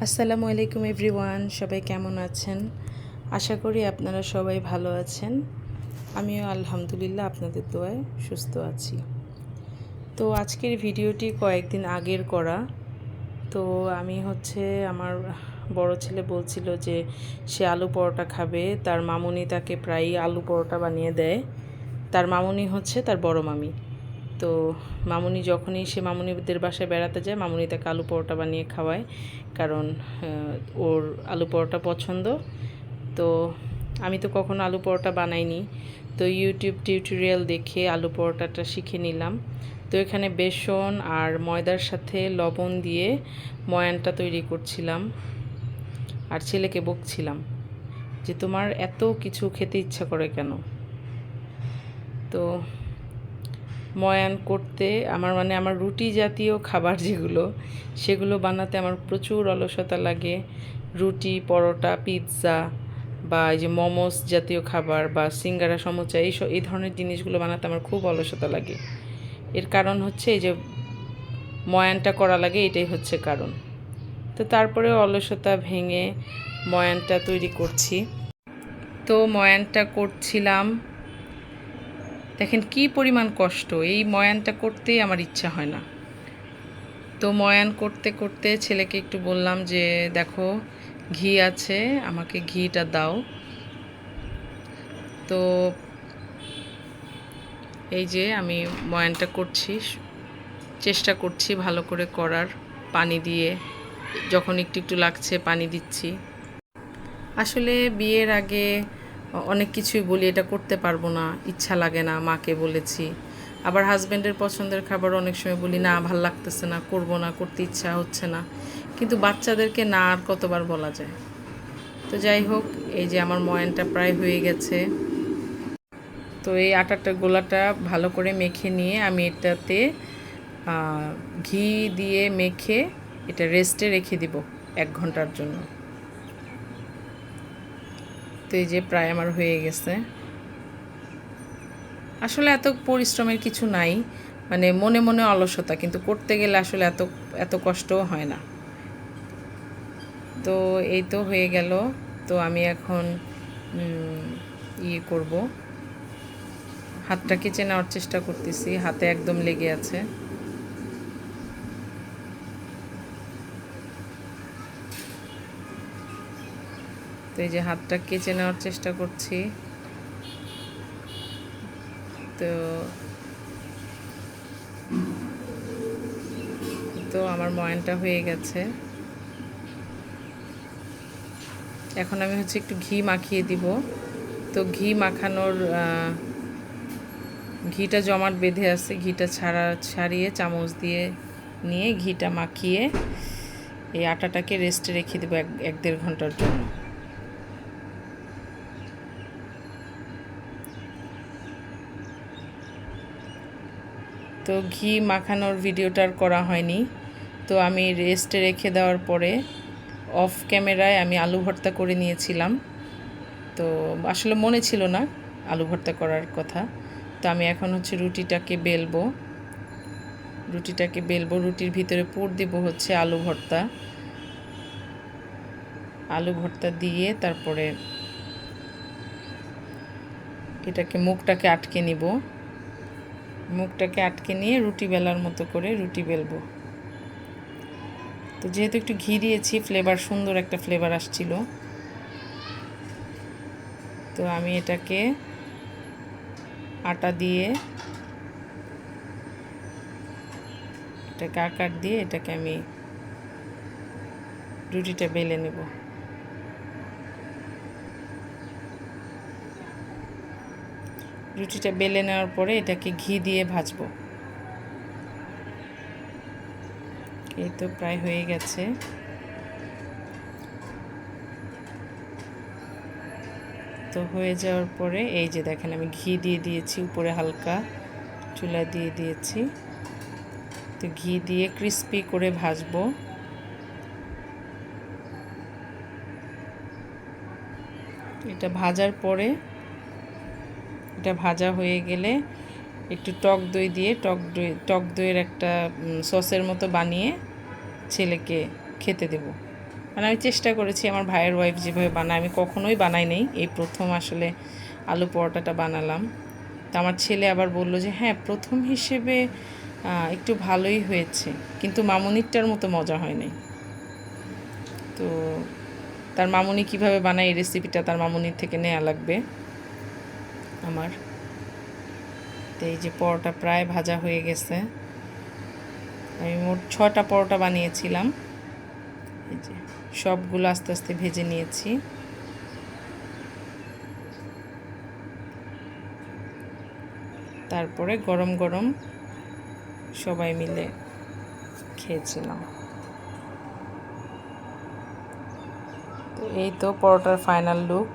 আসসালামু আলাইকুম এভরিওয়ান, সবাই কেমন আছেন? আশা করি আপনারা সবাই ভালো আছেন। আমিও আলহামদুলিল্লাহ আপনাদের দোয়ায় সুস্থ আছি। তো আজকের ভিডিওটি কয়েকদিন আগের করা। তো আমি আমার বড় ছেলে বলছিল যে সে আলু পরোটা খাবে। তার মামুনি তাকে প্রায়ই আলু পরোটা বানিয়ে দেয়। তার মামুনি তার বড় মামি। তো মামুনি যখনই সে মামুনিদের বাসায় বেড়াতে যায়, মামুনি তাকে আলু পরোটা বানিয়ে খাওয়ায়, কারণ ওর আলু পরোটা পছন্দ। তো আমি তো কখনো আলু পরোটা বানাইনি, তো ইউটিউব টিউটোরিয়াল দেখে আলু পরোটাটা শিখে নিলাম। তো এখানে বেসন আর ময়দার সাথে লবণ দিয়ে ময়ানটা তৈরি করছিলাম, আর ছেলেকে বকছিলাম যে তোমার এত কিছু খেতে ইচ্ছা করে কেন। তো ময়ান করতে আমার রুটি জাতীয় খাবার যেগুলো, সেগুলো বানাতে আমার প্রচুর অলসতা লাগে। রুটি, পরোটা, পিৎজা বা এই যে মোমোস জাতীয় খাবার বা সিঙ্গারা, সমোচা, এই ধরনের জিনিসগুলো বানাতে আমার খুব অলসতা লাগে। এর কারণ এই যে ময়ানটা করা লাগে, এটাই কারণ। তো তারপরে অলসতা ভেঙে ময়ানটা তৈরি করছি। তো ময়ানটা করছিলাম, দেখেন কি পরিমাণ কষ্ট। এই ময়ানটা করতেই আমার ইচ্ছা হয় না। তো ময়ান করতে করতে ছেলেকে একটু বললাম যে দেখো ঘি আছে, আমাকে ঘিটা দাও। তো এই যে আমি ময়ানটা করছি, চেষ্টা করছি ভালো করে করার, পানি দিয়ে যখন একটু একটু লাগছে পানি দিচ্ছি। আসলে বিয়ের আগে অনেক কিছুই বলি এটা করতে পারবো না, ইচ্ছা লাগে না, মাকে বলেছি। আবার হাজব্যান্ডের পছন্দের খাবার অনেক সময় বলি না, ভাল লাগতেছে না, করবো না, করতে ইচ্ছা হচ্ছে না। কিন্তু বাচ্চাদেরকে না আর কতবার বলা যায়। তো যাই হোক, এই যে আমার ময়ানটা প্রায় হয়ে গেছে। তো এই আটাটা গোলাটা ভালো করে মেখে নিয়ে আমি এটাতে ঘি দিয়ে মেখে এটা রেস্টে রেখে দিব 1 ঘন্টার জন্য। তো এই যে প্রায় আমার হয়ে গেছে। আসলে এত পরিশ্রমের কিছু নাই, মনে মনে অলসতা, কিন্তু করতে গেলে আসলে এত এত কষ্টও হয় না। তো এই তো হয়ে গেল। তো আমি এখন করব, হাতটা কেচে নেওয়ার চেষ্টা করতেছি, হাতে একদম লেগে আছে। তো এই যে হাতটা কেচে নেওয়ার চেষ্টা করছি। তো তো আমার ময়ানটা হয়ে গেছে। এখন আমি একটু ঘি মাখিয়ে দিব। তো ঘি মাখানোর ঘিটা জমাট বেঁধে আছে, ঘিটা ছাড়িয়ে চামচ দিয়ে নিয়ে ঘিটা মাখিয়ে এই আটাটাকে রেস্টে রেখে দেবো 1-1.5 ঘন্টার জন্য। তো ঘি মাখানোর ভিডিওটার করা হয়নি। তো আমি রেস্টে রেখে দেওয়ার পরে অফ ক্যামেরায় আমি আলু ভর্তা করে নিয়েছিলাম। তো আসলে মনে ছিল না আলু ভর্তা করার কথা। তো আমি এখন রুটিটাকে বেলবো। রুটির ভিতরে পুর দিব আলু ভর্তা। আলু ভর্তা দিয়ে তারপরে এটাকে মুখটাকে আটকে নিব। মুখটাকে আটকে নিয়ে রুটি বেলার মতো করে রুটি বেলবো। তো যেহেতু একটু ঘি দিয়েছি, সুন্দর একটা ফ্লেভার আসছিল। তো আমি এটাকে আটা দিয়ে এটাকে আকার দিয়ে এটাকে আমি রুটিটা বেলে নেব। রুটিটা বেলে নেওয়ার পরে এটাকে ঘি দিয়ে ভাজবো। এই তো প্রায় হয়ে গেছে। তো হয়ে যাওয়ার পরে এই যে দেখেন আমি ঘি দিয়ে দিয়েছি, উপরে হালকা চুলা দিয়ে দিয়েছি। তো ঘি দিয়ে ক্রিস্পি করে ভাজবো। এটা ভাজার পরে, এটা ভাজা হয়ে গেলে একটু টক দই দিয়ে টক দইয়ের একটা সসের মতো বানিয়ে ছেলেকে খেতে দেব। মানে আমি চেষ্টা করেছি আমার ভাইয়ের ওয়াইফ যেভাবে বানায়, আমি কখনোই বানাই নাই, এই প্রথম আসলে আলু পরোটাটা বানালাম। তো আমার ছেলে আবার বলল যে হ্যাঁ, প্রথম হিসেবে একটু ভালোই হয়েছে, কিন্তু মামুনিরটার মতো মজা হয় নাই। তো তার মামুনি কিভাবে বানায় এই রেসিপিটা তার মামুনির থেকে নেওয়া লাগবে আমার। তো এই যে পরোটা প্রায় ভাজা হয়ে গেছে। আমি মোট 6টা পরোটা বানিয়েছিলাম। এই যে সবগুলো আস্তে আস্তে ভেজে নিয়েছি। তারপরে গরম গরম সবাই মিলে খেয়েছিলাম। তো এই তো পরোটার ফাইনাল লুক।